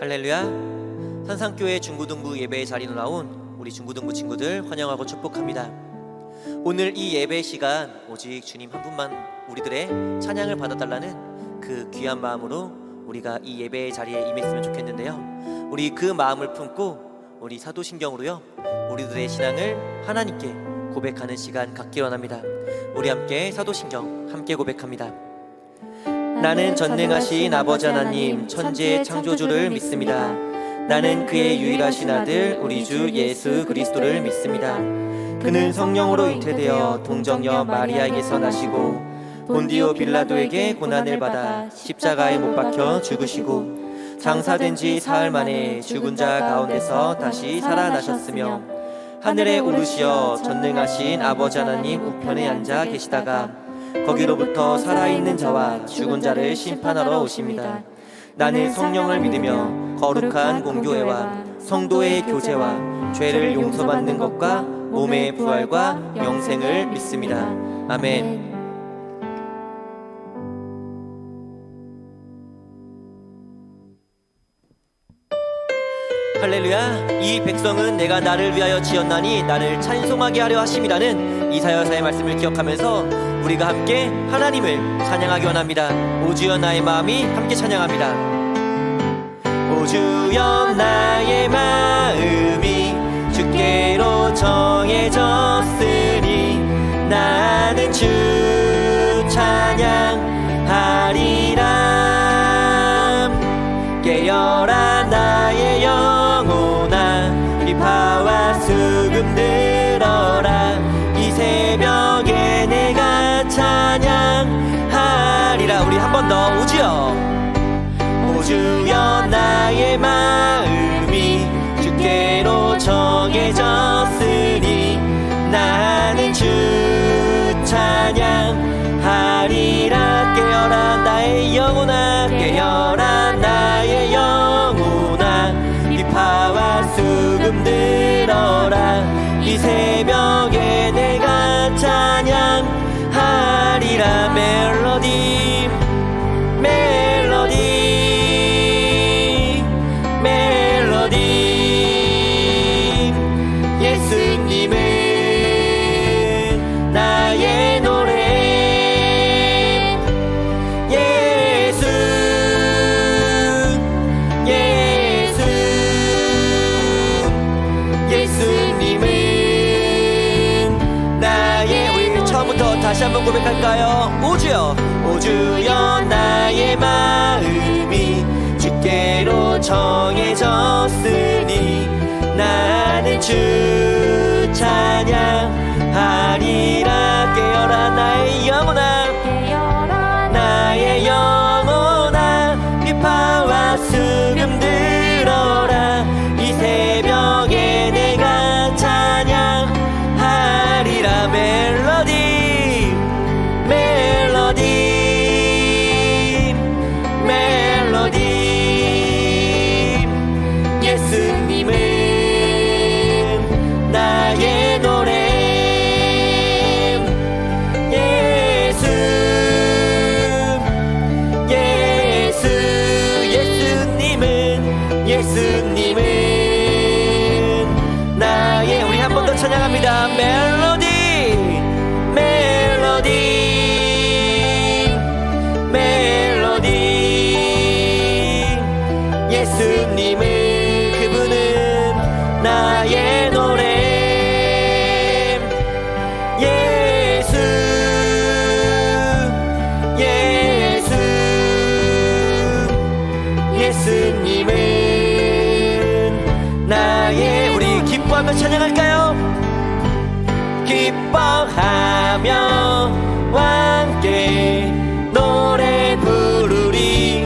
할렐루야. 산상교회 중고등부 예배에 자리로 나온 우리 중고등부 친구들 환영하고 축복합니다. 오늘 이 예배 시간 오직 주님 한 분만 우리들의 찬양을 받아달라는 그 귀한 마음으로 우리가 이 예배의 자리에 임했으면 좋겠는데요, 우리 그 마음을 품고 우리 사도신경으로요 우리들의 신앙을 하나님께 고백하는 시간 갖기 원합니다. 우리 함께 사도신경 함께 고백합니다. 나는 전능하신 아버지 하나님 천지의 창조주를 믿습니다. 나는 그의 유일하신 아들 우리 주 예수 그리스도를 믿습니다. 그는 성령으로 잉태되어 동정녀 마리아에게서 나시고 본디오 빌라도에게 고난을 받아 십자가에 못 박혀 죽으시고 장사된 지 사흘 만에 죽은 자 가운데서 다시 살아나셨으며 하늘에 오르시어 전능하신 아버지 하나님 우편에 앉아 계시다가 거기로부터 살아있는 자와 죽은 자를 심판하러 오십니다. 나는 성령을 믿으며 거룩한 공교회와 성도의 교제와 죄를 용서받는 것과 몸의 부활과 영생을 믿습니다. 아멘. 할렐루야. 이 백성은 내가 나를 위하여 지었나니 나를 찬송하게 하려 하심이라는 이사야서의 말씀을 기억하면서 우리가 함께 하나님을 찬양하기 원합니다. 오 주여 나의 마음이 함께 찬양합니다. 오 주여 나의 마음이 주께로 정해졌으니 나는 주 찬양하리라. 깨어라 나의 영혼아 비파와 수금 들어라. 이 새벽에 내가 찬양하리라. 우리 한 번 더 오주여. 오주여 나의 마음이 주께로 정해졌으니 나는 주 찬양하리라. 깨어라 나의 영혼아 깨어라 나의 영혼아 비파와 수금 들어라. 이 새벽에 내가 찬양하리라. 멜로디 멜로디 멜로디 예수님은 나의 노래. 예수 예수 예수님은 나의. 우리 처음부터 다시 한번 고백할까요? 오주여 오주여 나의 마음이 주께로 정해졌으니 나는 주 찬양하리라. 깨어라 나의 영혼아 나의 영혼아 비파와 수금 들어라. 이 새벽에 내가 찬양하리라. 멜로디 멜로디 멜로디 예수님은 나의 노래. 예수 예수 예수님은 예수님은 나의. 우리 한 번 더 찬양합니다. 멜로디 멜로디 멜로디 예수님은 그분은 나의 노래. 예수 예수 예수님은 나의. 우리 기뻐하며 찬양할까요? 기뻐하며 함께 노래 부르리.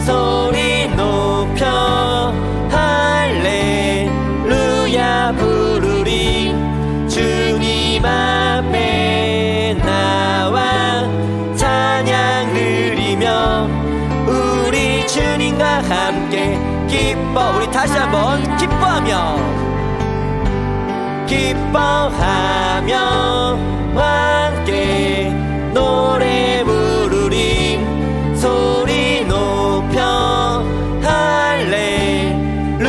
소리 높여 할렐루야 부르리. 주님 앞에 나와 찬양을 기뻐. 우리 다시 한번 기뻐하며 함께 노래 부르림 소리 높여 할렐루야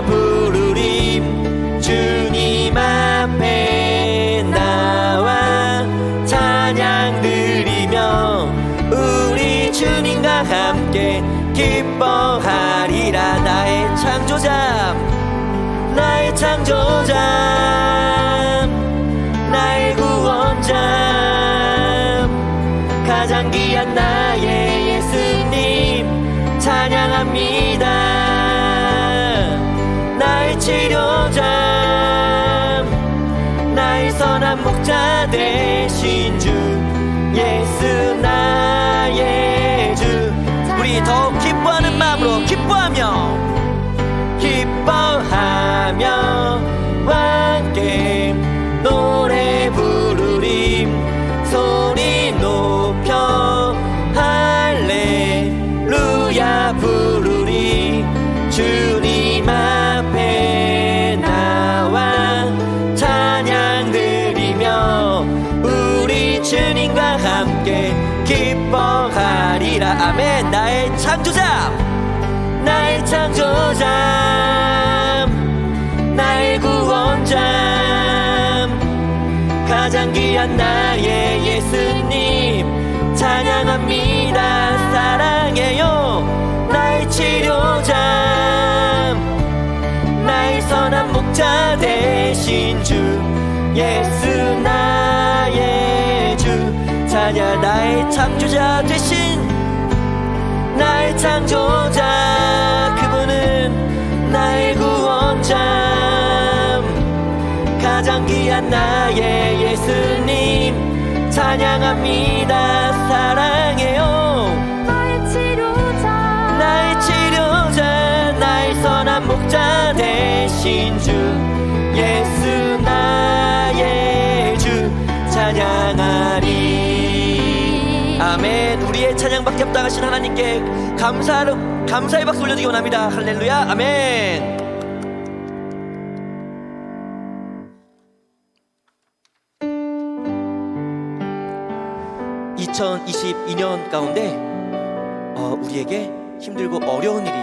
부르림 주님 앞에 나와 찬양 드리며 우리 주님과 함께 기뻐하리라. 나의 창조자 나의 구원자 가장 귀한 나의 예수님 찬양합니다. 나의 치료자 나의 선한 목자 되신 주 예수 나의 주. 우리 더욱 기뻐하는 마음으로 기뻐하며 함께 노래 부르림 소리 높여 할렐루야 부르리 주님 앞에 나와 찬양 드리며 우리 주님과 함께 기뻐하리라. 아멘. 나의 창조자 나의 구원자 가장 귀한 나의 예수님 찬양합니다. 사랑해요. 나의 치료자 나의 선한 목자 되신 주 예수 나의 주 찬양. 나의 창조자 되신 나의 창조자 그분은 나의 구원자 가장 귀한 나의 예수님 찬양합니다. 사랑해요. 나의 치료자 나의 선한 목자 되신 주 예수 나의 주 찬양하리. 아멘. 우리의 찬양밖에 없다 하신 하나님께 감사의 박수 올려드리기 원합니다. 할렐루야. 아멘. (2022년) 가운데 우리에게 힘들고 어려운 일이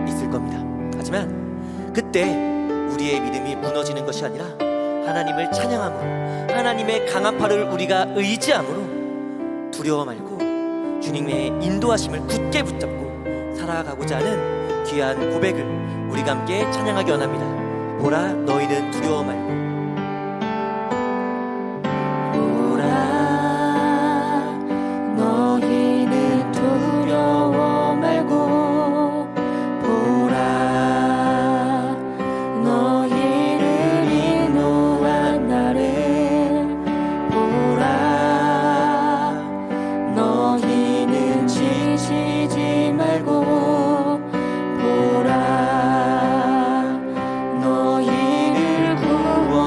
있을 겁니다. 하지만 그때 우리의 믿음이 무너지는 것이 아니라 하나님을 찬양함으로 하나님의 강한 팔을 우리가 의지함으로 두려워 말고 주님의 인도하심을 굳게 붙잡고 살아가고자 하는 귀한 고백을 우리가 함께 찬양하기 원합니다. 보라 너희는 두려워 말고 너희는 두려워 말고 보라 너희를 인도한 나를 보라 너희는 지치지 말고 보라 너희를 구원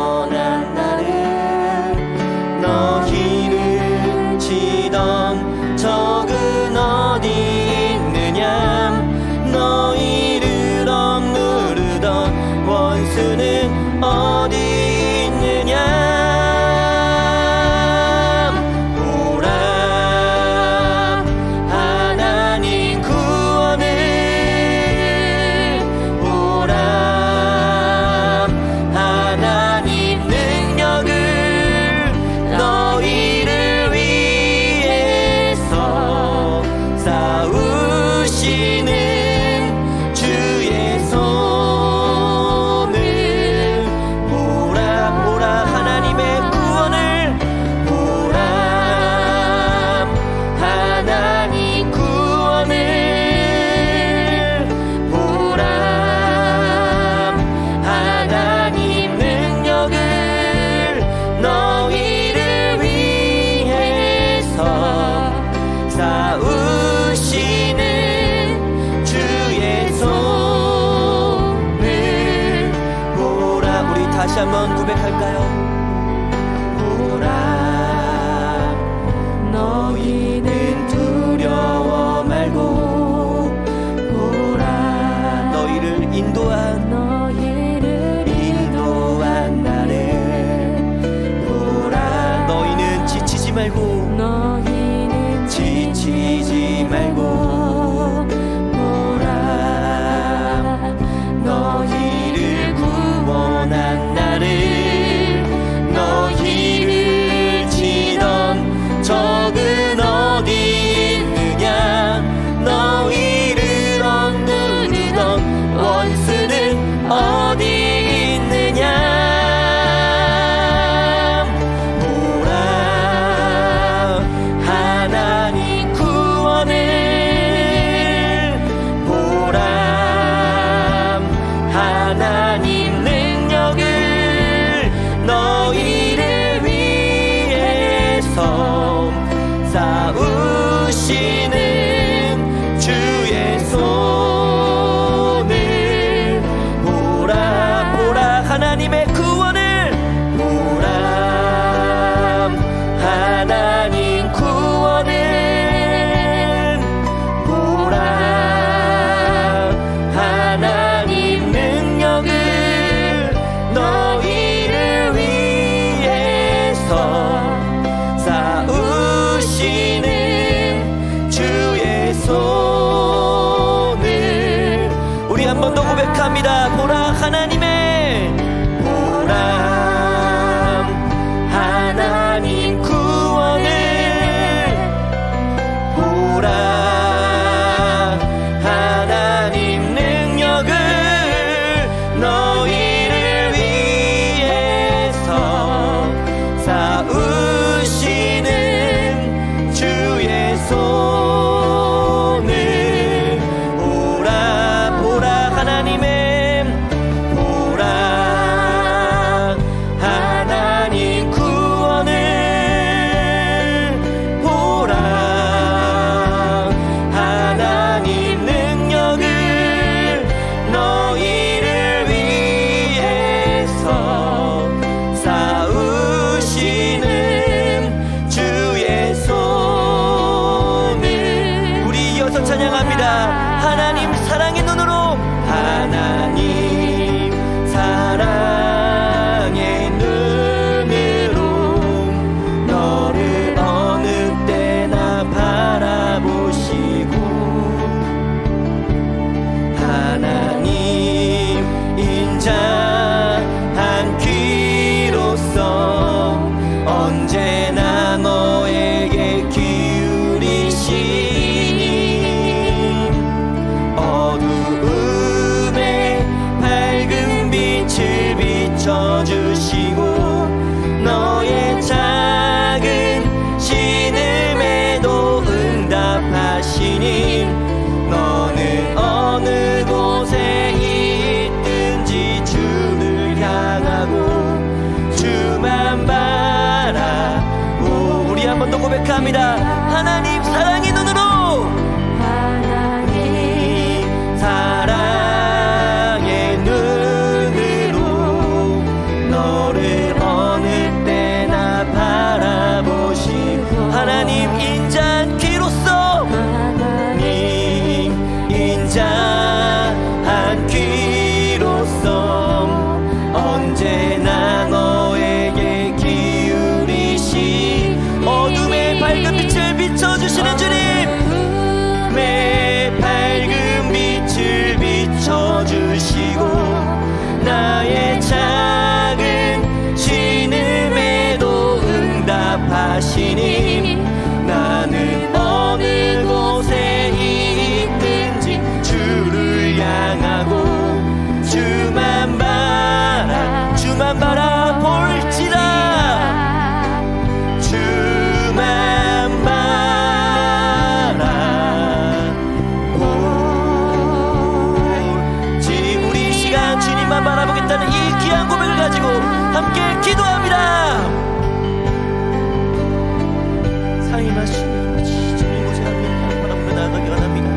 지치지 말고 너희는 지치지 말고 보라 너희를 구원한 나를 너희를 치던 적은 어디 있느냐 너희를 억누르던 원수는 어디 있느냐 보라 하나님 구원을 보라 하나님 능력을 너희를 위해서 싸우시는 주의 손을 보라 보라 하나님의 구원을 보라 하나님 구원을 보라 하나님 능력을 너희를 위해서 싸우시는 주의 손을 우리 한 번 더 고백합니다. 보라 하나님의 보라 하나님 구원을 보라 하나님 능력을 너희를 위해서 싸우시는 주의 손을 보라 보라 하나님의 보라 하나님 구원을 보라 하나님 능력을 너희를 위해서 싸우시는 주의 손을 우리 이어서 찬양합니다. 하나님 사랑의 눈으로 하나님 사랑의 눈으로 너를 어느 때나 바라보시고 하나님 인자한 귀로서 언제나 너에게 기울이시니 어두움에 밝은 빛을 비춰주시고 너의 작은 신음에도 응답하시니 너는 어느 곳에 있든지 주를 향하고 주만 바라보 우리 한 번 더 고백합니다. 하나님 사랑의 눈으로 하나님 사랑의 눈으로 너를 어느 때나 바라보시고 하나님 인자한 귀로서 하나님 인자한 귀로서 언제나 너에게 기울이시 어둠의 밝은 빛을 비춰주시는 주님 내 밝은 빛을 비춰주시고 나의 작은 신음에도 응답하시니 나는 어느 곳에 있든지 주를 향하고 주만 바라볼지라 주만 바라볼지 우리 이 시간 주님만 바라보겠다는 이 귀한 고백을 가지고 함께 기도합니다. 사임하시니 주님 오직 한 분만 바라보며 나아가기 원합니다.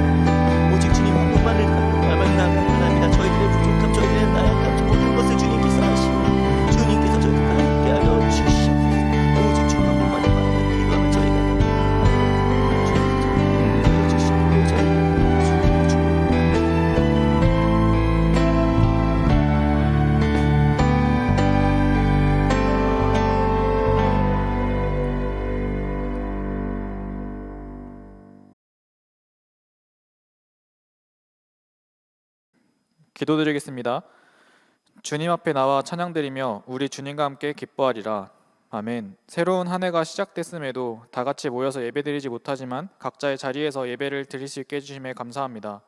오직 주님 한 분만을 바라보며 나아가기 원합니다. 저희들의 부족함 저희들의 나약함 모든 것을 주님께서 아시고 주님께서 저희들과 함께하여 주시옵소서. 오직 주 한 분만을 바라보며 기도하며 저희가 주님께서 기도드리겠습니다. 주님 앞에 나와 찬양드리며 우리 주님과 함께 기뻐하리라. 아멘. 새로운 한 해가 시작됐음에도 다 같이 모여서 예배드리지 못하지만 각자의 자리에서 예배를 드릴 수 있게 해주심에 감사합니다.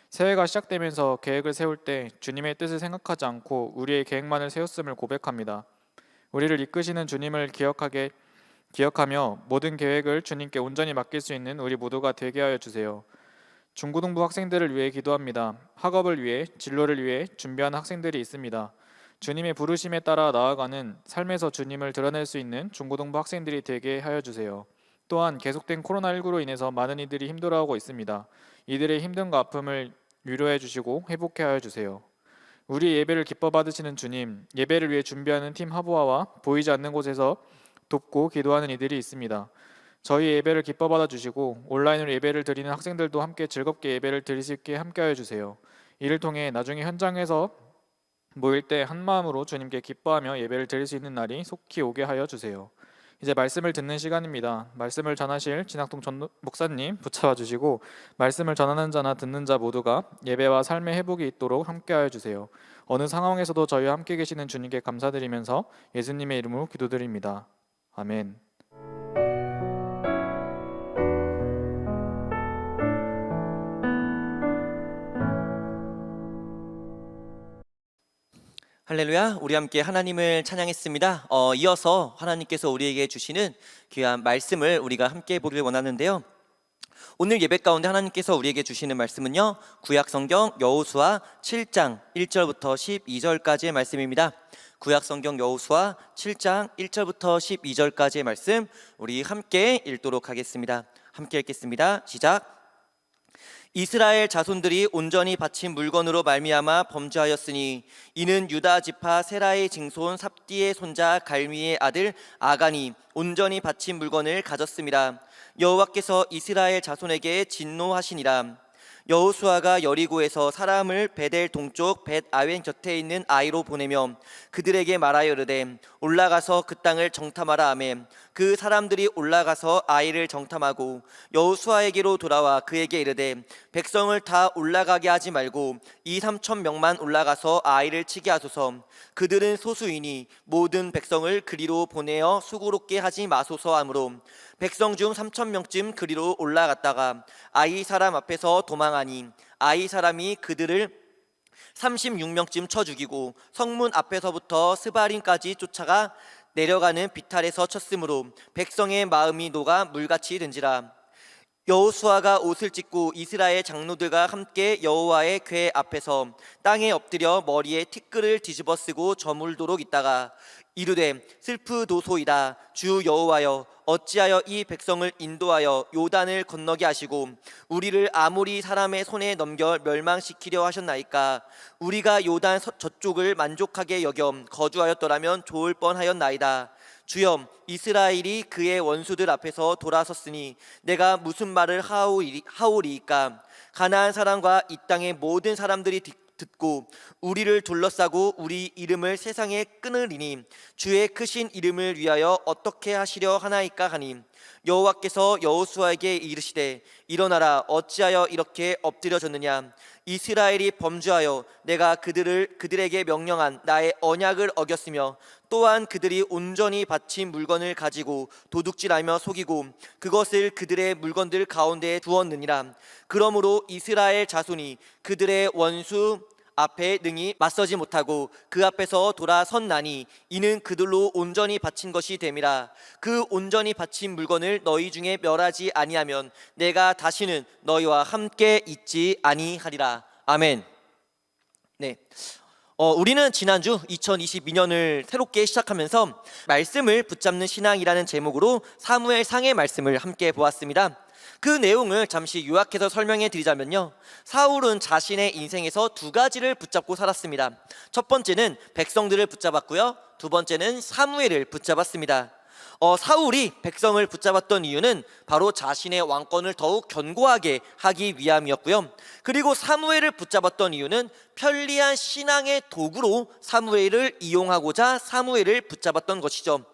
새해가 시작되면서 계획을 세울 때 주님의 뜻을 생각하지 않고 우리의 계획만을 세웠음을 고백합니다. 우리를 이끄시는 주님을 기억하며 모든 계획을 주님께 온전히 맡길 수 있는 우리 모두가 되게 하여 주세요. 중고등부 학생들을 위해 기도합니다. 학업을 위해, 진로를 위해 준비하는 학생들이 있습니다. 주님의 부르심에 따라 나아가는 삶에서 주님을 드러낼 수 있는 중고등부 학생들이 되게 하여 주세요. 또한 계속된 코로나19로 인해서 많은 이들이 힘들어하고 있습니다. 이들의 힘듦과 아픔을 위로해 주시고 회복해 하여 주세요. 우리 예배를 기뻐 받으시는 주님, 예배를 위해 준비하는 팀 하부아와 보이지 않는 곳에서 돕고 기도하는 이들이 있습니다. 저희 예배를 기뻐 받아 주시고 온라인으로 예배를 드리는 학생들도 함께 즐겁게 예배를 드릴 수 있게 함께 하여 주세요. 이를 통해 나중에 현장에서 모일 때 한마음으로 주님께 기뻐하며 예배를 드릴 수 있는 날이 속히 오게 하여 주세요. 이제 말씀을 듣는 시간입니다. 말씀을 전하실 진학동 전 목사님 붙잡아 주시고 말씀을 전하는 자나 듣는 자 모두가 예배와 삶의 회복이 있도록 함께하여 주세요. 어느 상황에서도 저희와 함께 계시는 주님께 감사드리면서 예수님의 이름으로 기도드립니다. 아멘. 할렐루야. 우리 함께 하나님을 찬양했습니다. 이어서 하나님께서 우리에게 주시는 귀한 말씀을 우리가 함께 보길 원하는데요. 오늘 예배 가운데 하나님께서 우리에게 주시는 말씀은요, 구약성경 여호수아 7장 1절부터 12절까지의 말씀입니다. 구약성경 여호수아 7장 1절부터 12절까지의 말씀 우리 함께 읽도록 하겠습니다. 함께 읽겠습니다. 시작. 이스라엘 자손들이 온전히 바친 물건으로 말미암아 범죄하였으니 이는 유다 지파 세라의 증손 삽디의 손자 갈미의 아들 아간이 온전히 바친 물건을 가졌음이라. 여호와께서 이스라엘 자손에게 진노하시니라. 여호수아가 여리고에서 사람을 베델 동쪽 벳 아웬 곁에 있는 아이로 보내며 그들에게 말하여 이르되 올라가서 그 땅을 정탐하라 하매 그 사람들이 올라가서 아이를 정탐하고 여호수아에게로 돌아와 그에게 이르되 백성을 다 올라가게 하지 말고 2-3천 명만 올라가서 아이를 치게 하소서. 그들은 소수이니 모든 백성을 그리로 보내어 수고롭게 하지 마소서 하므로 백성 중 3천 명쯤 그리로 올라갔다가 아이 사람 앞에서 도망하니 아이 사람이 그들을 36명쯤 쳐 죽이고 성문 앞에서부터 스바림까지 쫓아가 내려가는 비탈에서 쳤으므로 백성의 마음이 녹아 물같이 된지라. 여호수아가 옷을 찢고 이스라엘 장로들과 함께 여호와의 궤 앞에서 땅에 엎드려 머리에 티끌을 뒤집어 쓰고 저물도록 있다가 이르되 슬프도소이다. 주 여호와여 어찌하여 이 백성을 인도하여 요단을 건너게 하시고 우리를 아모리 사람의 손에 넘겨 멸망시키려 하셨나이까. 우리가 요단 저쪽을 만족하게 여겨 거주하였더라면 좋을 뻔하였나이다. 주여 이스라엘이 그의 원수들 앞에서 돌아섰으니 내가 무슨 말을 하오리이까. 가나안 사람과 이 땅의 모든 사람들이 듣고 우리를 둘러싸고 우리 이름을 세상에 끊으리니 주의 크신 이름을 위하여 어떻게 하시려 하나이까 하니 여호와께서 여호수아에게 이르시되 일어나라. 어찌하여 이렇게 엎드려졌느냐. 이스라엘이 범죄하여 내가 그들에게 명령한 나의 언약을 어겼으며 또한 그들이 온전히 바친 물건을 가지고 도둑질하며 속이고 그것을 그들의 물건들 가운데에 두었느니라. 그러므로 이스라엘 자손이 그들의 원수 앞에 능히 맞서지 못하고 그 앞에서 돌아섰나니 이는 그들로 온전히 바친 것이 됨이라. 그 온전히 바친 물건을 너희 중에 멸하지 아니하면 내가 다시는 너희와 함께 있지 아니하리라. 아멘. 네. 우리는 지난주 2022년을 새롭게 시작하면서 말씀을 붙잡는 신앙이라는 제목으로 사무엘상의 말씀을 함께 보았습니다. 그 내용을 잠시 요약해서 설명해 드리자면요, 사울은 자신의 인생에서 두 가지를 붙잡고 살았습니다. 첫 번째는 백성들을 붙잡았고요, 두 번째는 사무엘을 붙잡았습니다. 사울이 백성을 붙잡았던 이유는 바로 자신의 왕권을 더욱 견고하게 하기 위함이었고요, 그리고 사무엘을 붙잡았던 이유는 편리한 신앙의 도구로 사무엘을 이용하고자 사무엘을 붙잡았던 것이죠.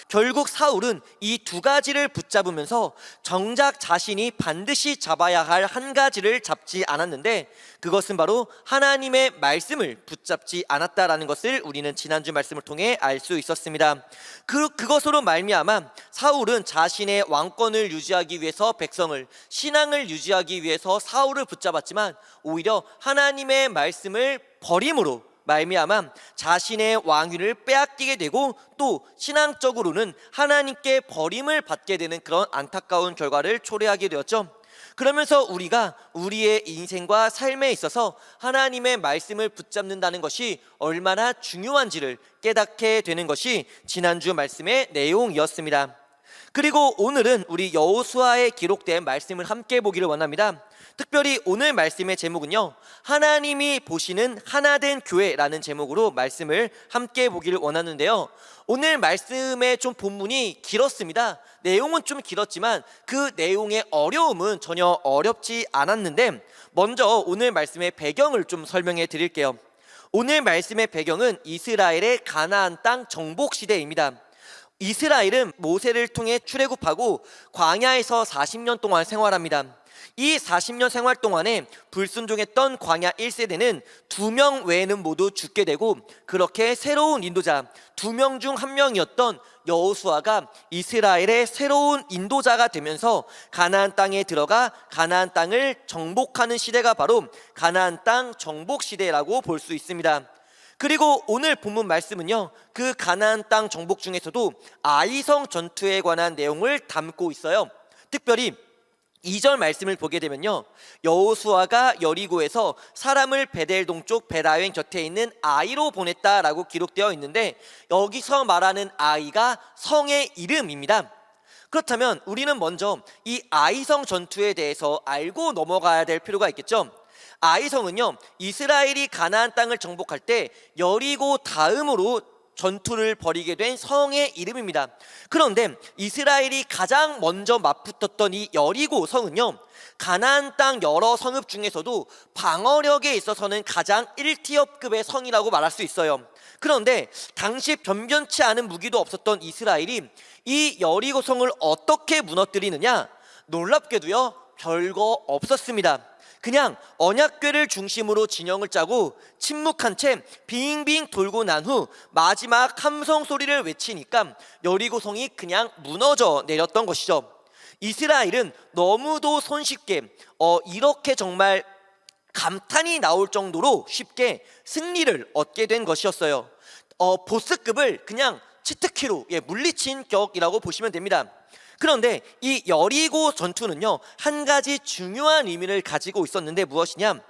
결국 사울은 이 두 가지를 붙잡으면서 정작 자신이 반드시 잡아야 할 한 가지를 잡지 않았는데, 그것은 바로 하나님의 말씀을 붙잡지 않았다라는 것을 우리는 지난주 말씀을 통해 알 수 있었습니다. 그것으로 말미암아 사울은 자신의 왕권을 유지하기 위해서 백성을, 신앙을 유지하기 위해서 사울을 붙잡았지만 오히려 하나님의 말씀을 버림으로 말미암아 자신의 왕위를 빼앗기게 되고, 또 신앙적으로는 하나님께 버림을 받게 되는 그런 안타까운 결과를 초래하게 되었죠. 그러면서 우리가 우리의 인생과 삶에 있어서 하나님의 말씀을 붙잡는다는 것이 얼마나 중요한지를 깨닫게 되는 것이 지난주 말씀의 내용이었습니다. 그리고 오늘은 우리 여호수아에 기록된 말씀을 함께 보기를 원합니다. 특별히 오늘 말씀의 제목은요, 하나님이 보시는 하나된 교회라는 제목으로 말씀을 함께 보기를 원하는데요, 오늘 말씀의 좀 본문이 길었습니다. 내용은 좀 길었지만 그 내용의 어려움은 전혀 어렵지 않았는데, 먼저 오늘 말씀의 배경을 좀 설명해 드릴게요. 오늘 말씀의 배경은 이스라엘의 가나안 땅 정복 시대입니다. 이스라엘은 모세를 통해 출애굽하고 광야에서 40년 동안 생활합니다. 이 40년 생활 동안에 불순종했던 광야 1세대는 2명 외에는 모두 죽게 되고, 그렇게 새로운 인도자 2명 중 1명이었던 여호수아가 이스라엘의 새로운 인도자가 되면서 가나안 땅에 들어가 가나안 땅을 정복하는 시대가 바로 가나안 땅 정복 시대라고 볼 수 있습니다. 그리고 오늘 본문 말씀은요, 그 가나안 땅 정복 중에서도 아이성 전투에 관한 내용을 담고 있어요. 특별히 2절 말씀을 보게 되면요, 여호수아가 여리고에서 사람을 베델 동쪽 베라웬 곁에 있는 아이로 보냈다라고 기록되어 있는데, 여기서 말하는 아이가 성의 이름입니다. 그렇다면 우리는 먼저 이 아이성 전투에 대해서 알고 넘어가야 될 필요가 있겠죠. 아이성은요, 이스라엘이 가나안 땅을 정복할 때 여리고 다음으로 전투를 벌이게 된 성의 이름입니다. 그런데 이스라엘이 가장 먼저 맞붙었던 이 여리고 성은요, 가나안 땅 여러 성읍 중에서도 방어력에 있어서는 가장 1티어급의 성이라고 말할 수 있어요. 그런데 당시 변변치 않은 무기도 없었던 이스라엘이 이 여리고 성을 어떻게 무너뜨리느냐? 놀랍게도요, 별거 없었습니다. 그냥 언약궤를 중심으로 진영을 짜고 침묵한 채 빙빙 돌고 난 후 마지막 함성 소리를 외치니까 여리고성이 그냥 무너져 내렸던 것이죠. 이스라엘은 너무도 손쉽게 이렇게 정말 감탄이 나올 정도로 쉽게 승리를 얻게 된 것이었어요. 보스급을 그냥 치트키로 물리친 격이라고 보시면 됩니다. 그런데 이 여리고 전투는요, 한 가지 중요한 의미를 가지고 있었는데 무엇이냐?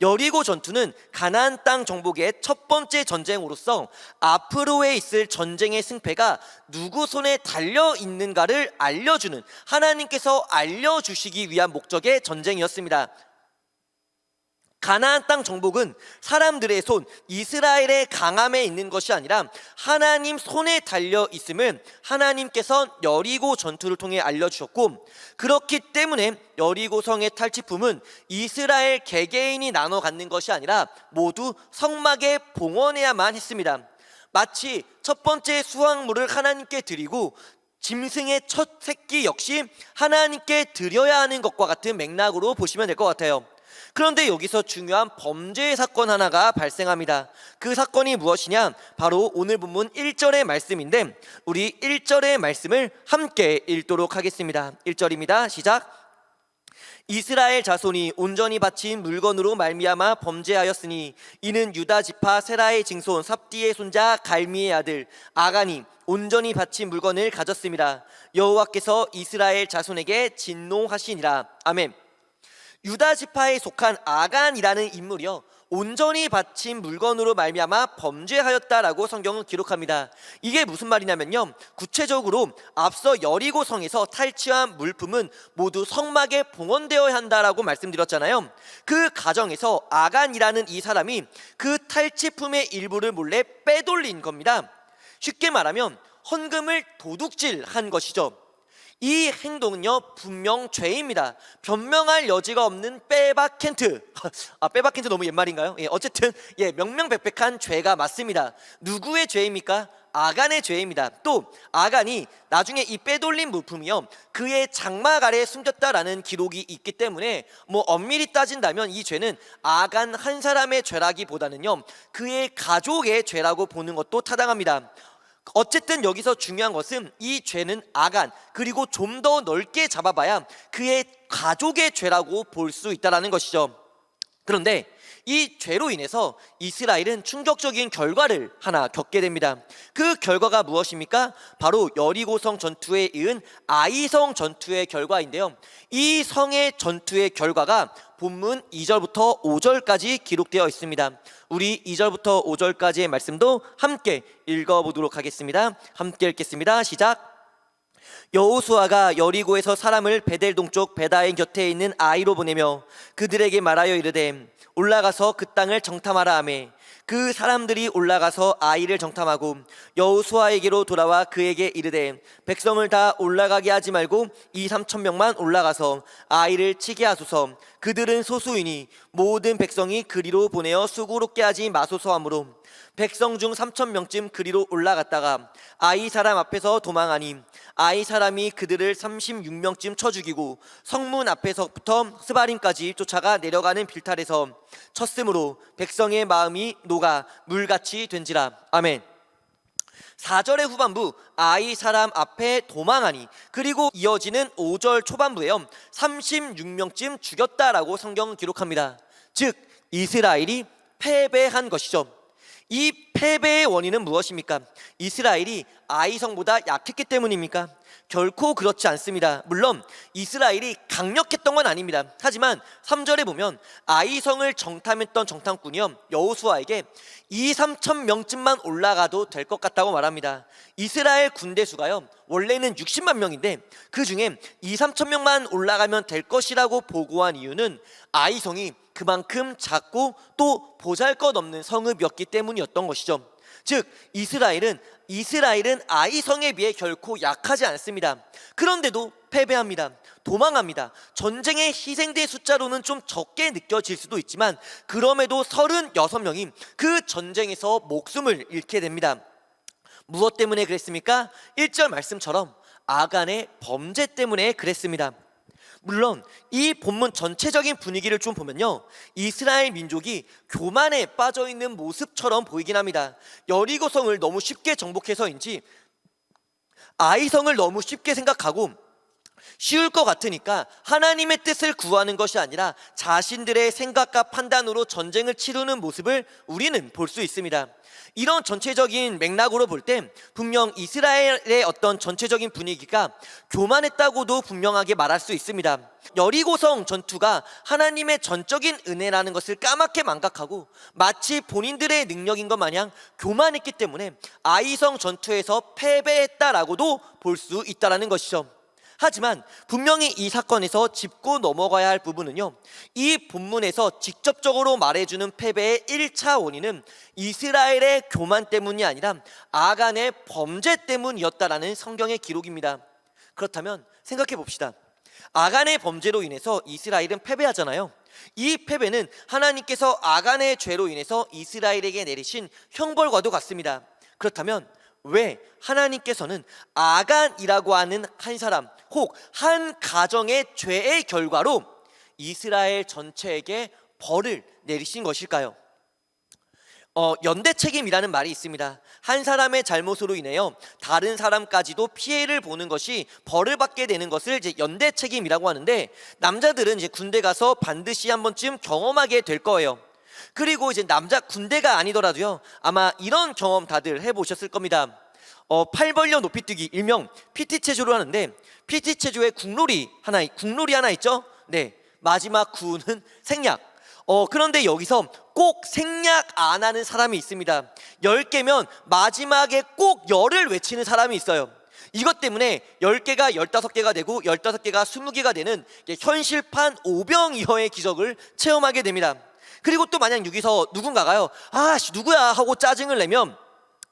여리고 전투는 가나안 땅 정복의 첫 번째 전쟁으로서 앞으로에 있을 전쟁의 승패가 누구 손에 달려 있는가를 알려주는, 하나님께서 알려주시기 위한 목적의 전쟁이었습니다. 가나안 땅 정복은 사람들의 손, 이스라엘의 강함에 있는 것이 아니라 하나님 손에 달려 있음을 하나님께서 여리고 전투를 통해 알려주셨고, 그렇기 때문에 여리고 성의 탈취품은 이스라엘 개개인이 나눠 갖는 것이 아니라 모두 성막에 봉헌해야만 했습니다. 마치 첫 번째 수확물을 하나님께 드리고 짐승의 첫 새끼 역시 하나님께 드려야 하는 것과 같은 맥락으로 보시면 될 것 같아요. 그런데 여기서 중요한 범죄의 사건 하나가 발생합니다. 그 사건이 무엇이냐? 바로 오늘 본문 1절의 말씀인데, 우리 1절의 말씀을 함께 읽도록 하겠습니다. 1절입니다. 시작. 이스라엘 자손이 온전히 바친 물건으로 말미암아 범죄하였으니 이는 유다 지파 세라의 증손 삽디의 손자 갈미의 아들 아간이 온전히 바친 물건을 가졌습니다. 여호와께서 이스라엘 자손에게 진노하시니라. 아멘. 유다 지파에 속한 아간이라는 인물이요, 온전히 바친 물건으로 말미암아 범죄하였다라고 성경은 기록합니다. 이게 무슨 말이냐면요, 구체적으로 앞서 여리고 성에서 탈취한 물품은 모두 성막에 봉헌되어야 한다라고 말씀드렸잖아요. 그 과정에서 아간이라는 이 사람이 그 탈취품의 일부를 몰래 빼돌린 겁니다. 쉽게 말하면 헌금을 도둑질한 것이죠. 이 행동은요, 분명 죄입니다. 변명할 여지가 없는 빼박켄트. 빼박켄트 너무 옛말인가요? 어쨌든 명명백백한 죄가 맞습니다. 누구의 죄입니까? 아간의 죄입니다. 또 아간이 나중에 이 빼돌린 물품이요 그의 장막 아래에 숨겼다라는 기록이 있기 때문에 뭐 엄밀히 따진다면 이 죄는 아간 한 사람의 죄라기보다는요 그의 가족의 죄라고 보는 것도 타당합니다. 어쨌든 여기서 중요한 것은 이 죄는 아간 그리고 좀 더 넓게 잡아봐야 그의 가족의 죄라고 볼 수 있다는 것이죠. 그런데 이 죄로 인해서 이스라엘은 충격적인 결과를 하나 겪게 됩니다. 그 결과가 무엇입니까? 바로 여리고성 전투에 이은 아이성 전투의 결과인데요. 이 성의 전투의 결과가 본문 2절부터 5절까지 기록되어 있습니다. 우리 2절부터 5절까지의 말씀도 함께 읽어보도록 하겠습니다. 함께 읽겠습니다. 시작. 여호수아가 여리고에서 사람을 베델 동쪽 베다인 곁에 있는 아이로 보내며 그들에게 말하여 이르되 올라가서 그 땅을 정탐하라 하매 그 사람들이 올라가서 아이를 정탐하고 여호수아에게로 돌아와 그에게 이르되 백성을 다 올라가게 하지 말고 2-3천 명만 올라가서 아이를 치게 하소서. 그들은 소수이니 모든 백성이 그리로 보내어 수고롭게 하지 마소서 하므로 백성 중 3천 명쯤 그리로 올라갔다가 아이 사람 앞에서 도망하니 아이 사람이 그들을 36명쯤 쳐 죽이고 성문 앞에서부터 스바림까지 쫓아가 내려가는 빌탈에서 쳤으므로 백성의 마음이 녹아 물같이 된지라. 아멘. 4절의 후반부 아이 사람 앞에 도망하니 그리고 이어지는 5절 초반부에요 36명쯤 죽였다라고 성경은 기록합니다. 즉 이스라엘이 패배한 것이죠. 이 패배의 원인은 무엇입니까? 이스라엘이 아이성보다 약했기 때문입니까? 결코 그렇지 않습니다. 물론 이스라엘이 강력했던 건 아닙니다. 하지만 3절에 보면 아이성을 정탐했던 정탐꾼이요 여호수아에게 2-3천 명쯤만 올라가도 될 것 같다고 말합니다. 이스라엘 군대 수가요 원래는 60만 명인데 그 중에 2-3천 명만 올라가면 될 것이라고 보고한 이유는 아이성이 그만큼 작고 또 보잘것없는 성읍이었기 때문이었던 것이죠. 즉 이스라엘은 아이성에 비해 결코 약하지 않습니다. 그런데도 패배합니다. 도망합니다. 전쟁의 희생대 숫자로는 좀 적게 느껴질 수도 있지만 그럼에도 36명이 그 전쟁에서 목숨을 잃게 됩니다. 무엇 때문에 그랬습니까? 1절 말씀처럼 아간의 범죄 때문에 그랬습니다. 물론 이 본문 전체적인 분위기를 좀 보면요 이스라엘 민족이 교만에 빠져있는 모습처럼 보이긴 합니다. 여리고성을 너무 쉽게 정복해서인지 아이성을 너무 쉽게 생각하고 쉬울 것 같으니까 하나님의 뜻을 구하는 것이 아니라 자신들의 생각과 판단으로 전쟁을 치르는 모습을 우리는 볼 수 있습니다. 이런 전체적인 맥락으로 볼 때 분명 이스라엘의 어떤 전체적인 분위기가 교만했다고도 분명하게 말할 수 있습니다. 여리고성 전투가 하나님의 전적인 은혜라는 것을 까맣게 망각하고 마치 본인들의 능력인 것 마냥 교만했기 때문에 아이성 전투에서 패배했다라고도 볼 수 있다는 것이죠. 하지만 분명히 이 사건에서 짚고 넘어가야 할 부분은요 이 본문에서 직접적으로 말해주는 패배의 1차 원인은 이스라엘의 교만 때문이 아니라 아간의 범죄 때문이었다라는 성경의 기록입니다. 그렇다면 생각해 봅시다. 아간의 범죄로 인해서 이스라엘은 패배하잖아요. 이 패배는 하나님께서 아간의 죄로 인해서 이스라엘에게 내리신 형벌과도 같습니다. 그렇다면 왜 하나님께서는 아간이라고 하는 한 사람 혹 한 가정의 죄의 결과로 이스라엘 전체에게 벌을 내리신 것일까요? 연대 책임이라는 말이 있습니다. 한 사람의 잘못으로 인하여 다른 사람까지도 피해를 보는 것이 벌을 받게 되는 것을 이제 연대 책임이라고 하는데 남자들은 이제 군대 가서 반드시 한 번쯤 경험하게 될 거예요. 그리고 이제 남자 군대가 아니더라도요 아마 이런 경험 다들 해보셨을 겁니다. 팔 벌려 높이뛰기 일명 PT 체조를 하는데 PT 체조에 국룰이 하나 있죠? 네, 마지막 구는 생략. 그런데 여기서 꼭 생략 안 하는 사람이 있습니다. 10개면 마지막에 꼭 열을 외치는 사람이 있어요. 이것 때문에 10개가 15개가 되고 15개가 20개가 되는 현실판 오병이어의 기적을 체험하게 됩니다. 그리고 또 만약 여기서 누군가가요 누구야 하고 짜증을 내면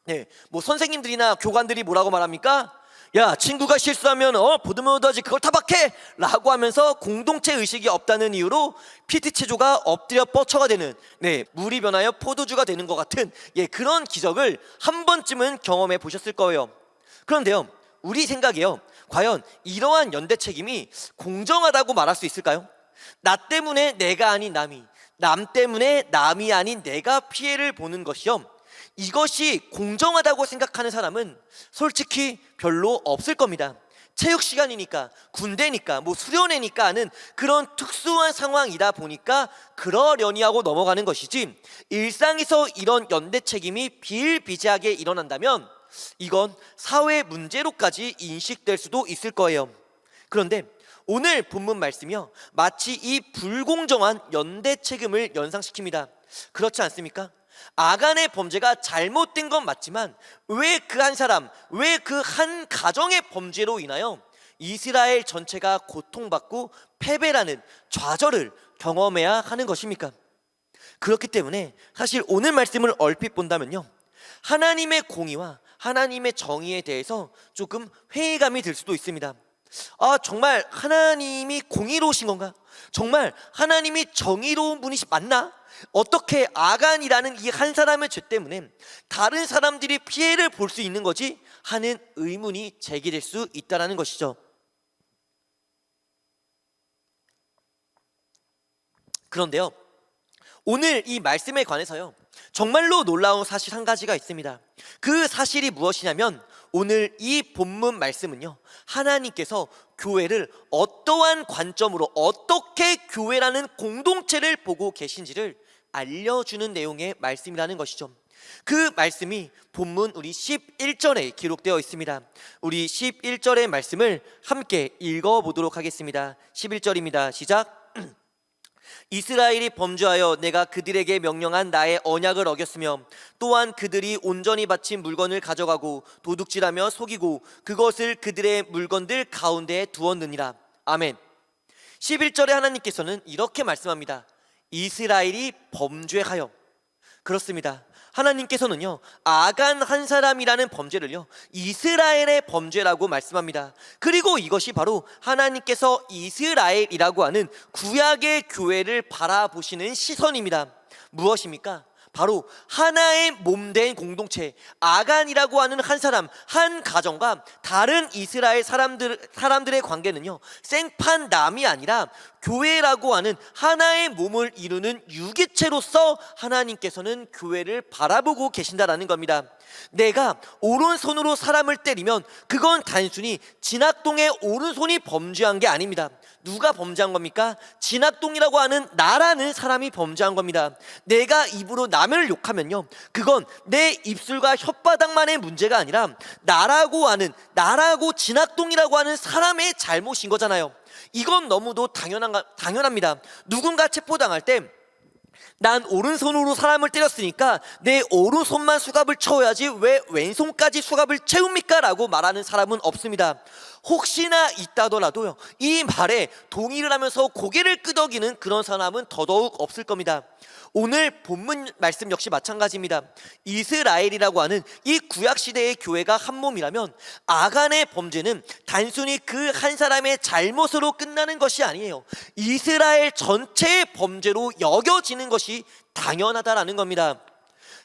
네, 뭐 선생님들이나 교관들이 뭐라고 말합니까? 야, 친구가 실수하면 보듬어야지, 그걸 타박해 라고 하면서 공동체 의식이 없다는 이유로 PT 체조가 엎드려 뻗쳐가 되는, 물이 변하여 포도주가 되는 것 같은 그런 기적을 한 번쯤은 경험해 보셨을 거예요. 그런데요, 우리 생각에요, 과연 이러한 연대 책임이 공정하다고 말할 수 있을까요? 나 때문에 내가 아닌 남이, 남 때문에 남이 아닌 내가 피해를 보는 것이요, 이것이 공정하다고 생각하는 사람은 솔직히 별로 없을 겁니다. 체육 시간이니까, 군대니까, 수련회니까 하는 그런 특수한 상황이다 보니까 그러려니 하고 넘어가는 것이지, 일상에서 이런 연대 책임이 비일비재하게 일어난다면 이건 사회 문제로까지 인식될 수도 있을 거예요. 그런데 오늘 본문 말씀이요, 마치 이 불공정한 연대 책임을 연상시킵니다. 그렇지 않습니까? 아간의 범죄가 잘못된 건 맞지만 왜 그 한 사람, 왜 그 한 가정의 범죄로 인하여 이스라엘 전체가 고통받고 패배라는 좌절을 경험해야 하는 것입니까? 그렇기 때문에 사실 오늘 말씀을 얼핏 본다면요, 하나님의 공의와 하나님의 정의에 대해서 조금 회의감이 들 수도 있습니다. 정말 하나님이 공의로우신 건가? 정말 하나님이 정의로운 분이시 맞나? 어떻게 아간이라는 이 한 사람의 죄 때문에 다른 사람들이 피해를 볼 수 있는 거지? 하는 의문이 제기될 수 있다는 것이죠. 그런데요, 오늘 이 말씀에 관해서요, 정말로 놀라운 사실 한 가지가 있습니다. 그 사실이 무엇이냐면, 오늘 이 본문 말씀은요, 하나님께서 교회를 어떠한 관점으로 어떻게 교회라는 공동체를 보고 계신지를 알려주는 내용의 말씀이라는 것이죠. 그 말씀이 본문 우리 11절에 기록되어 있습니다. 우리 11절의 말씀을 함께 읽어보도록 하겠습니다. 11절입니다. 시작. 이스라엘이 범죄하여 내가 그들에게 명령한 나의 언약을 어겼으며 또한 그들이 온전히 바친 물건을 가져가고 도둑질하며 속이고 그것을 그들의 물건들 가운데에 두었느니라. 아멘. 11절에 하나님께서는 이렇게 말씀합니다. 이스라엘이 범죄하여. 그렇습니다. 하나님께서는요, 아간 한 사람이라는 범죄를요, 이스라엘의 범죄라고 말씀합니다. 그리고 이것이 바로 하나님께서 이스라엘이라고 하는 구약의 교회를 바라보시는 시선입니다. 무엇입니까? 바로 하나의 몸된 공동체, 아간이라고 하는 한 사람, 한 가정과 다른 이스라엘 사람들의 관계는요, 생판남이 아니라 교회라고 하는 하나의 몸을 이루는 유기체로서 하나님께서는 교회를 바라보고 계신다라는 겁니다. 내가 오른손으로 사람을 때리면 그건 단순히 진학동의 오른손이 범죄한 게 아닙니다. 누가 범죄한 겁니까? 진학동이라고 하는 나라는 사람이 범죄한 겁니다. 내가 입으로 남을 욕하면요, 그건 내 입술과 혓바닥만의 문제가 아니라 나라고 진학동이라고 하는 사람의 잘못인 거잖아요. 이건 너무도 당연합니다. 누군가 체포당할 때 난 오른손으로 사람을 때렸으니까 내 오른손만 수갑을 채워야지 왜 왼손까지 수갑을 채웁니까? 라고 말하는 사람은 없습니다. 혹시나 있다더라도요, 이 말에 동의를 하면서 고개를 끄덕이는 그런 사람은 더더욱 없을 겁니다. 오늘 본문 말씀 역시 마찬가지입니다. 이스라엘이라고 하는 이 구약시대의 교회가 한 몸이라면 아간의 범죄는 단순히 그 한 사람의 잘못으로 끝나는 것이 아니에요. 이스라엘 전체의 범죄로 여겨지는 것이 당연하다라는 겁니다.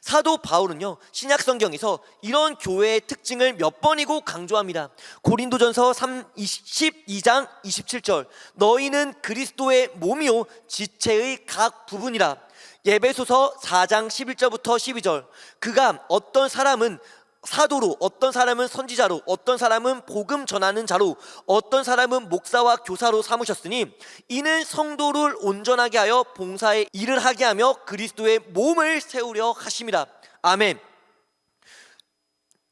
사도 바울은요, 신약 성경에서 이런 교회의 특징을 몇 번이고 강조합니다. 고린도전서 12장 27절, 너희는 그리스도의 몸이요 지체의 각 부분이라. 에베소서 4장 11절부터 12절, 그가 어떤 사람은 사도로, 어떤 사람은 선지자로, 어떤 사람은 복음 전하는 자로, 어떤 사람은 목사와 교사로 삼으셨으니 이는 성도를 온전하게 하여 봉사의 일을 하게 하며 그리스도의 몸을 세우려 하심이라. 아멘.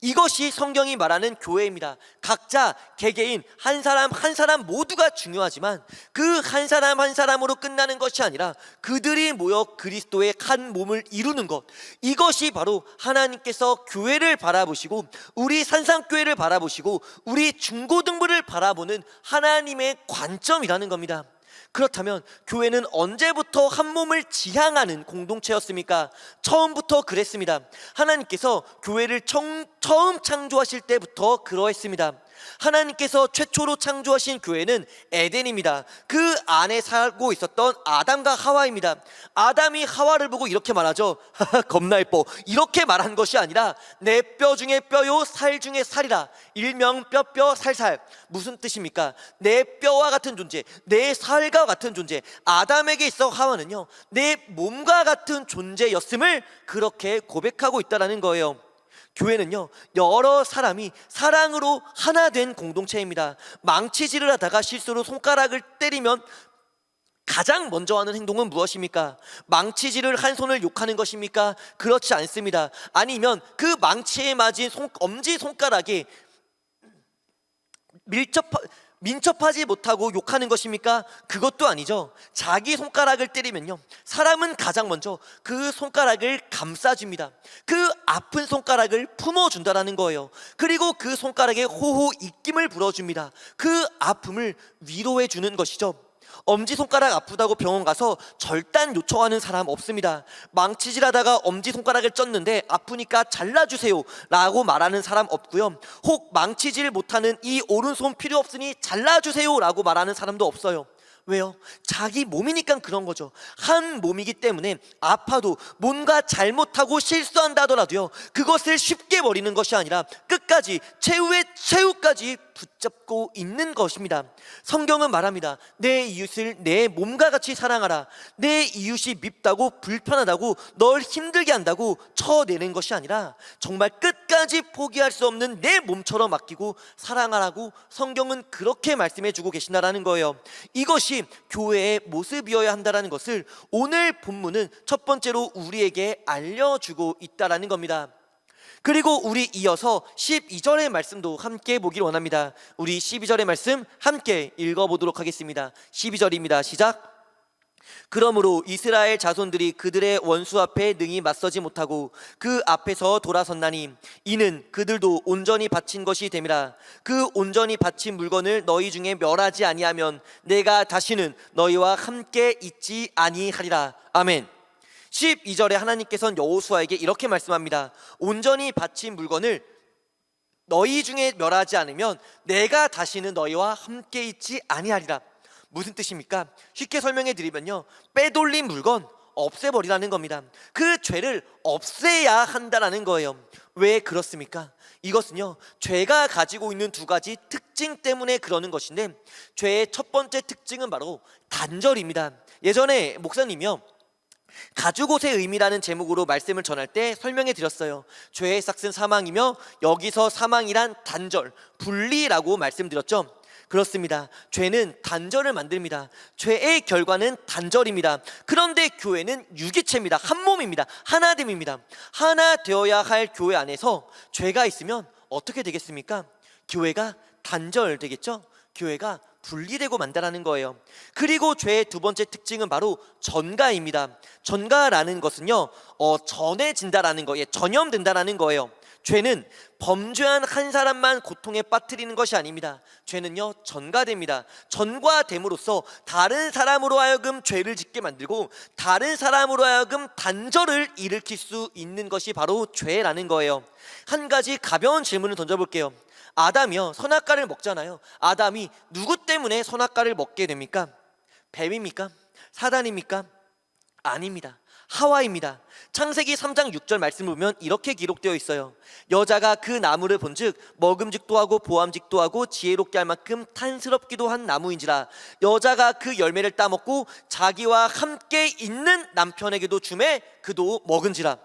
이것이 성경이 말하는 교회입니다. 각자 개개인 한 사람 한 사람 모두가 중요하지만 그 한 사람 한 사람으로 끝나는 것이 아니라 그들이 모여 그리스도의 한 몸을 이루는 것, 이것이 바로 하나님께서 교회를 바라보시고 우리 산상교회를 바라보시고 우리 중고등부를 바라보는 하나님의 관점이라는 겁니다. 그렇다면 교회는 언제부터 한 몸을 지향하는 공동체였습니까? 처음부터 그랬습니다. 하나님께서 교회를 처음 창조하실 때부터 그러했습니다. 하나님께서 최초로 창조하신 교회는 에덴입니다. 그 안에 살고 있었던 아담과 하와입니다. 아담이 하와를 보고 이렇게 말하죠. 겁나 예뻐. 이렇게 말한 것이 아니라 내 뼈 중에 뼈요 살 중에 살이라. 일명 뼈 살살. 무슨 뜻입니까? 내 뼈와 같은 존재, 내 살과 같은 존재. 아담에게 있어 하와는요, 내 몸과 같은 존재였음을 그렇게 고백하고 있다는 거예요. 교회는요, 여러 사람이 사랑으로 하나 된 공동체입니다. 망치질을 하다가 실수로 손가락을 때리면 가장 먼저 하는 행동은 무엇입니까? 망치질을 한 손을 욕하는 것입니까? 그렇지 않습니다. 아니면 그 망치에 맞은 엄지 손가락에 민첩하지 못하고 욕하는 것입니까? 그것도 아니죠. 자기 손가락을 때리면요, 사람은 가장 먼저 그 손가락을 감싸줍니다. 그 아픈 손가락을 품어준다는 거예요. 그리고 그 손가락에 호호 입김을 불어줍니다. 그 아픔을 위로해 주는 것이죠. 엄지손가락 아프다고 병원 가서 절단 요청하는 사람 없습니다. 망치질하다가 엄지손가락을 쪘는데 아프니까 잘라주세요 라고 말하는 사람 없고요. 혹 망치질 못하는 이 오른손 필요 없으니 잘라주세요 라고 말하는 사람도 없어요. 왜요? 자기 몸이니까 그런 거죠. 한 몸이기 때문에 아파도 뭔가 잘못하고 실수한다 하더라도요, 그것을 쉽게 버리는 것이 아니라 끝까지 최후의 최후까지 붙잡고 있는 것입니다. 성경은 말합니다. 내 이웃을 내 몸과 같이 사랑하라. 내 이웃이 밉다고 불편하다고 널 힘들게 한다고 쳐내는 것이 아니라 정말 끝까지 포기할 수 없는 내 몸처럼 맡기고 사랑하라고 성경은 그렇게 말씀해 주고 계신다라는 거예요. 이것이 교회의 모습이어야 한다는 것을 오늘 본문은 첫 번째로 우리에게 알려주고 있다라는 겁니다. 그리고 우리 이어서 12절의 말씀도 함께 보기를 원합니다. 우리 12절의 말씀 함께 읽어보도록 하겠습니다. 12절입니다. 시작. 그러므로 이스라엘 자손들이 그들의 원수 앞에 능히 맞서지 못하고 그 앞에서 돌아섰나니 이는 그들도 온전히 바친 것이 됨이라. 그 온전히 바친 물건을 너희 중에 멸하지 아니하면 내가 다시는 너희와 함께 있지 아니하리라. 아멘. 12절에 하나님께서는 여호수아에게 이렇게 말씀합니다. 온전히 바친 물건을 너희 중에 멸하지 않으면 내가 다시는 너희와 함께 있지 아니하리라. 무슨 뜻입니까? 쉽게 설명해 드리면요, 빼돌린 물건 없애버리라는 겁니다. 그 죄를 없애야 한다는 거예요. 왜 그렇습니까? 이것은요, 죄가 가지고 있는 두 가지 특징 때문에 그러는 것인데, 죄의 첫 번째 특징은 바로 단절입니다. 예전에 목사님이요, 가죽옷의 의미라는 제목으로 말씀을 전할 때 설명해 드렸어요. 죄의 삭은 사망이며 여기서 사망이란 단절, 분리라고 말씀드렸죠. 그렇습니다. 죄는 단절을 만듭니다. 죄의 결과는 단절입니다. 그런데 교회는 유기체입니다. 한 몸입니다. 하나됨입니다. 하나 되어야 할 교회 안에서 죄가 있으면 어떻게 되겠습니까? 교회가 단절되겠죠? 교회가 분리되고 만다라는 거예요. 그리고 죄의 두 번째 특징은 바로 전가입니다. 전가라는 것은요, 전해진다라는 거예요. 전염된다라는 거예요. 죄는 범죄한 한 사람만 고통에 빠뜨리는 것이 아닙니다. 죄는요, 전가됩니다. 전가됨으로써 다른 사람으로 하여금 죄를 짓게 만들고 다른 사람으로 하여금 단절을 일으킬 수 있는 것이 바로 죄라는 거예요. 한 가지 가벼운 질문을 던져볼게요. 아담이요, 선악과를 먹잖아요. 아담이 누구 때문에 선악과를 먹게 됩니까? 뱀입니까? 사단입니까? 아닙니다. 하와입니다. 창세기 3장 6절 말씀을 보면 이렇게 기록되어 있어요. 여자가 그 나무를 본즉 먹음직도 하고 보암직도 하고 지혜롭게 할 만큼 탄스럽기도 한 나무인지라. 여자가 그 열매를 따먹고 자기와 함께 있는 남편에게도 주매 그도 먹은지라.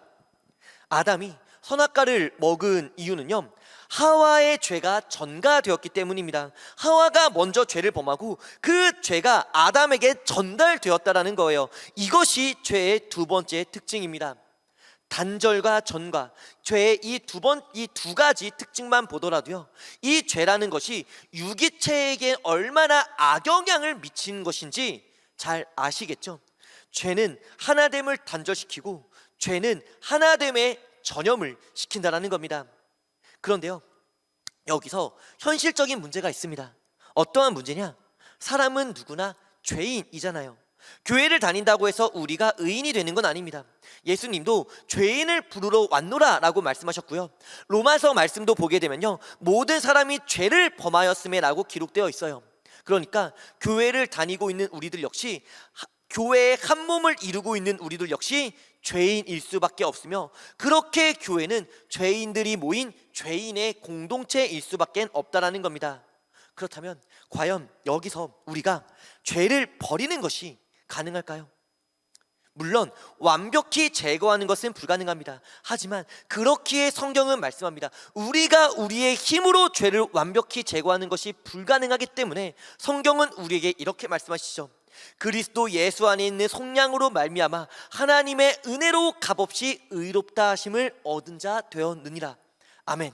아담이 선악과를 먹은 이유는요, 하와의 죄가 전가되었기 때문입니다. 하와가 먼저 죄를 범하고 그 죄가 아담에게 전달되었다라는 거예요. 이것이 죄의 두 번째 특징입니다. 단절과 전가, 죄의 이 두 가지 특징만 보더라도요, 이 죄라는 것이 유기체에게 얼마나 악영향을 미치는 것인지 잘 아시겠죠? 죄는 하나됨을 단절시키고 죄는 하나됨의 전염을 시킨다는 겁니다. 그런데요, 여기서 현실적인 문제가 있습니다. 어떠한 문제냐? 사람은 누구나 죄인이잖아요. 교회를 다닌다고 해서 우리가 의인이 되는 건 아닙니다. 예수님도 죄인을 부르러 왔노라 라고 말씀하셨고요. 로마서 말씀도 보게 되면요, 모든 사람이 죄를 범하였음에 라고 기록되어 있어요. 그러니까 교회를 다니고 있는 우리들 역시, 교회의 한 몸을 이루고 있는 우리들 역시 죄인일 수밖에 없으며, 그렇게 교회는 죄인들이 모인 죄인의 공동체일 수밖에 없다라는 겁니다. 그렇다면 과연 여기서 우리가 죄를 버리는 것이 가능할까요? 물론 완벽히 제거하는 것은 불가능합니다. 하지만 그렇기에 성경은 말씀합니다. 우리가 우리의 힘으로 죄를 완벽히 제거하는 것이 불가능하기 때문에 성경은 우리에게 이렇게 말씀하시죠. 그리스도 예수 안에 있는 속량으로 말미암아 하나님의 은혜로 값없이 의롭다 하심을 얻은 자 되었느니라. 아멘.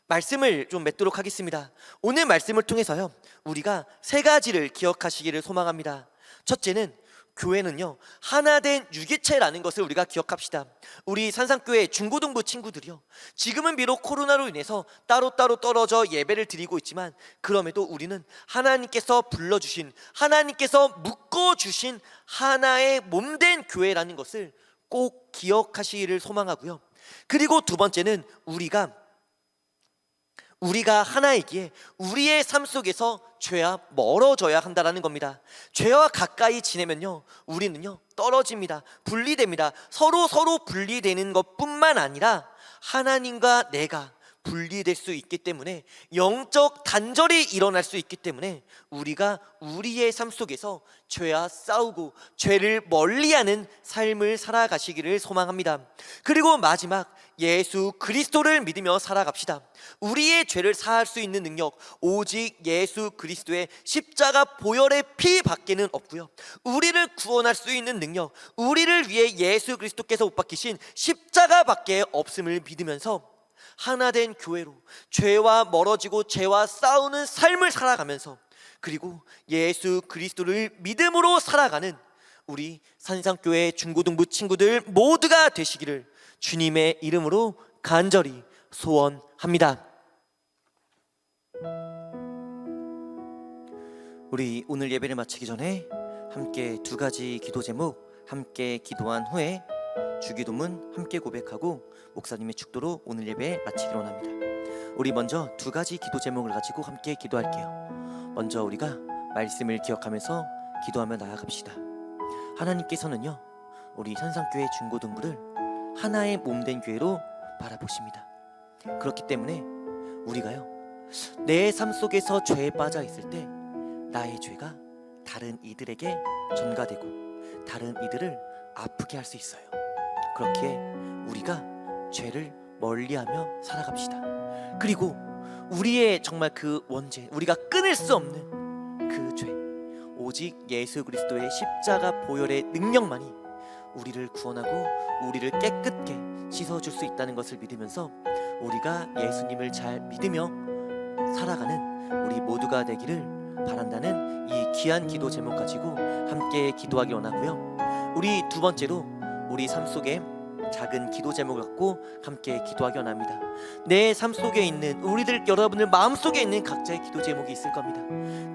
말씀을 좀 맺도록 하겠습니다. 오늘 말씀을 통해서요, 우리가 세 가지를 기억하시기를 소망합니다. 첫째는 교회는요, 하나된 유기체라는 것을 우리가 기억합시다. 우리 산상교회 중고등부 친구들이요, 지금은 비록 코로나로 인해서 따로따로 떨어져 예배를 드리고 있지만 그럼에도 우리는 하나님께서 불러주신, 하나님께서 묶어주신 하나의 몸된 교회라는 것을 꼭 기억하시기를 소망하고요. 그리고 두 번째는 우리가 하나이기에 우리의 삶 속에서 죄와 멀어져야 한다는 겁니다. 죄와 가까이 지내면요, 우리는요 떨어집니다. 분리됩니다. 서로 분리되는 것뿐만 아니라 하나님과 내가 분리될 수 있기 때문에, 영적 단절이 일어날 수 있기 때문에 우리가 우리의 삶 속에서 죄와 싸우고 죄를 멀리하는 삶을 살아가시기를 소망합니다. 그리고 마지막, 예수 그리스도를 믿으며 살아갑시다. 우리의 죄를 사할 수 있는 능력 오직 예수 그리스도의 십자가 보혈의 피 밖에는 없고요, 우리를 구원할 수 있는 능력, 우리를 위해 예수 그리스도께서 못 박히신 십자가 밖에 없음을 믿으면서 하나된 교회로 죄와 멀어지고 죄와 싸우는 삶을 살아가면서, 그리고 예수 그리스도를 믿음으로 살아가는 우리 산상교회 중고등부 친구들 모두가 되시기를 주님의 이름으로 간절히 소원합니다. 우리 오늘 예배를 마치기 전에 함께 두 가지 기도 제목 함께 기도한 후에 주기도문 함께 고백하고 목사님의 축도로 오늘 예배 마치기로 합니다. 우리 먼저 두 가지 기도 제목을 가지고 함께 기도할게요. 먼저 우리가 말씀을 기억하면서 기도하며 나아갑시다. 하나님께서는요, 우리 산상교회 중고등부를 하나의 몸된 교회로 바라보십니다. 그렇기 때문에 우리가요, 내 삶 속에서 죄에 빠져 있을 때 나의 죄가 다른 이들에게 전가되고 다른 이들을 아프게 할 수 있어요. 그렇기에 우리가 죄를 멀리하며 살아갑시다. 그리고 우리의 정말 그 원죄, 우리가 끊을 수 없는 그 죄, 오직 예수 그리스도의 십자가 보혈의 능력만이 우리를 구원하고 우리를 깨끗게 씻어줄 수 있다는 것을 믿으면서 우리가 예수님을 잘 믿으며 살아가는 우리 모두가 되기를 바란다는 이 귀한 기도 제목 가지고 함께 기도하기 원하고요. 우리 두 번째로 우리 삶 속에 작은 기도 제목을 갖고 함께 기도하기 원합니다. 내 삶 속에 있는 우리들 여러분들 마음 속에 있는 각자의 기도 제목이 있을 겁니다.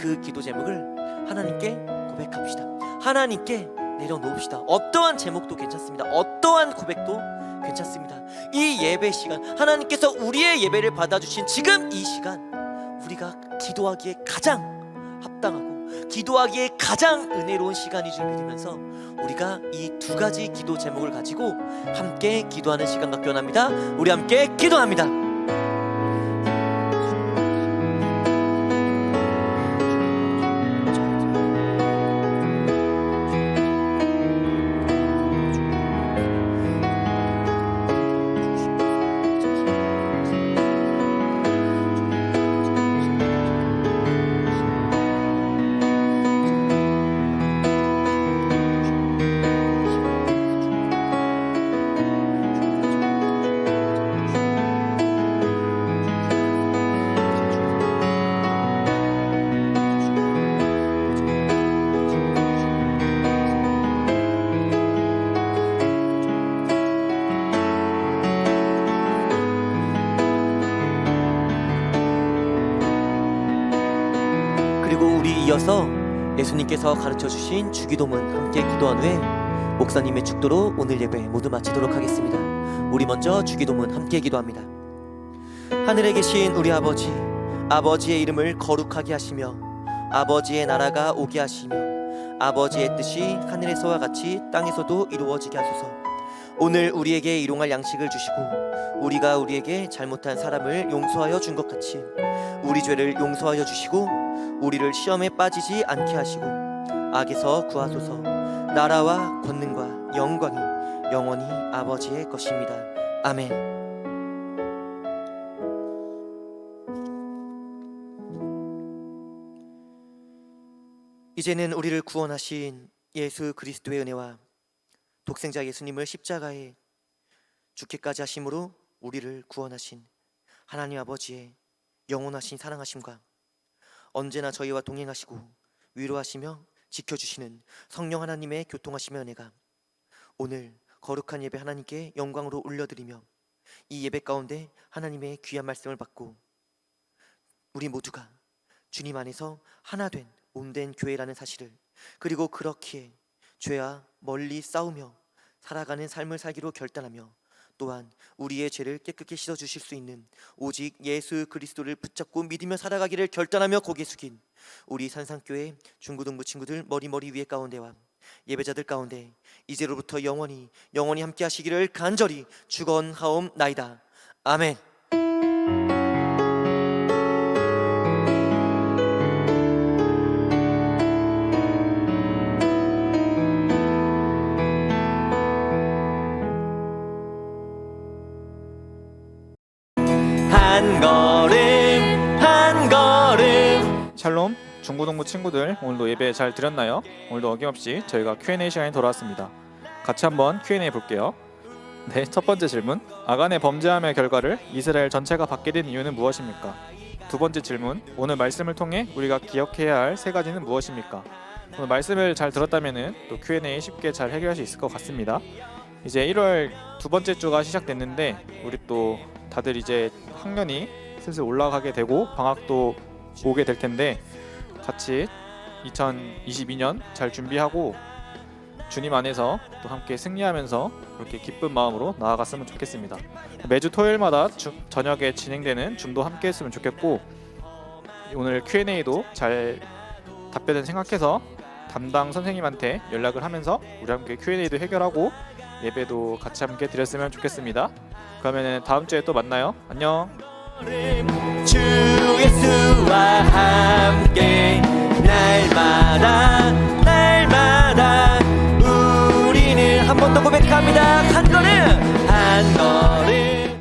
그 기도 제목을 하나님께 고백합시다. 하나님께 내려놓읍시다. 어떠한 제목도 괜찮습니다. 어떠한 고백도 괜찮습니다. 이 예배 시간, 하나님께서 우리의 예배를 받아주신 지금 이 시간, 우리가 기도하기에 가장 합당하고 기도하기에 가장 은혜로운 시간인 줄 믿으면서 우리가 이 두 가지 기도 제목을 가지고 함께 기도하는 시간 갖기 원합니다. 우리 함께 기도합니다. 그리고 우리 이어서 예수님께서 가르쳐 주신 주기도문 함께 기도한 후에 목사님의 축도로 오늘 예배 모두 마치도록 하겠습니다. 우리 먼저 주기도문 함께 기도합니다. 하늘에 계신 우리 아버지, 아버지의 이름을 거룩하게 하시며 아버지의 나라가 오게 하시며 아버지의 뜻이 하늘에서와 같이 땅에서도 이루어지게 하소서. 오늘 우리에게 일용할 양식을 주시고 우리가 우리에게 잘못한 사람을 용서하여 준 것 같이 우리 죄를 용서하여 주시고 우리를 시험에 빠지지 않게 하시고 악에서 구하소서. 나라와 권능과 영광이 영원히 아버지의 것입니다. 아멘. 이제는 우리를 구원하신 예수 그리스도의 은혜와 독생자 예수님을 십자가에 죽기까지 하심으로 우리를 구원하신 하나님 아버지의 영원하신 사랑하심과 언제나 저희와 동행하시고 위로하시며 지켜주시는 성령 하나님의 교통하심의 은혜가 오늘 거룩한 예배 하나님께 영광으로 올려드리며 이 예배 가운데 하나님의 귀한 말씀을 받고 우리 모두가 주님 안에서 하나 된 몸된 교회라는 사실을, 그리고 그렇기에 죄와 멀리 싸우며 살아가는 삶을 살기로 결단하며 또한 우리의 죄를 깨끗이 씻어주실 수 있는 오직 예수 그리스도를 붙잡고 믿으며 살아가기를 결단하며 고개 숙인 우리 산상교회 중고등부 친구들 머리 위에 가운데와 예배자들 가운데 이제로부터 영원히 함께 하시기를 간절히 축원하옵나이다. 아멘. 한 걸음 샬롬 중고등부 친구들, 오늘도 예배 잘 드렸나요? 오늘도 어김없이 저희가 Q&A 시간이 돌아왔습니다. 같이 한번 Q&A 볼게요. 네, 첫 번째 질문. 아간의 범죄함의 결과를 이스라엘 전체가 받게 된 이유는 무엇입니까? 두 번째 질문. 오늘 말씀을 통해 우리가 기억해야 할 세 가지는 무엇입니까? 오늘 말씀을 잘 들었다면 또 Q&A 쉽게 잘 해결할 수 있을 것 같습니다. 이제 1월 두 번째 주가 시작됐는데 우리 또 다들 이제 학년이 슬슬 올라가게 되고 방학도 오게 될 텐데 같이 2022년 잘 준비하고 주님 안에서 또 함께 승리하면서 그렇게 기쁜 마음으로 나아갔으면 좋겠습니다. 매주 토요일마다 저녁에 진행되는 줌도 함께 했으면 좋겠고 오늘 Q&A도 잘 답변을 생각해서 담당 선생님한테 연락을 하면서 우리 함께 Q&A도 해결하고 예배도 같이 함께 드렸으면 좋겠습니다. 그러면 다음 주에 또 만나요. 안녕. 주 예수와 함께 날마다 우리는 한 번 더 고백합니다.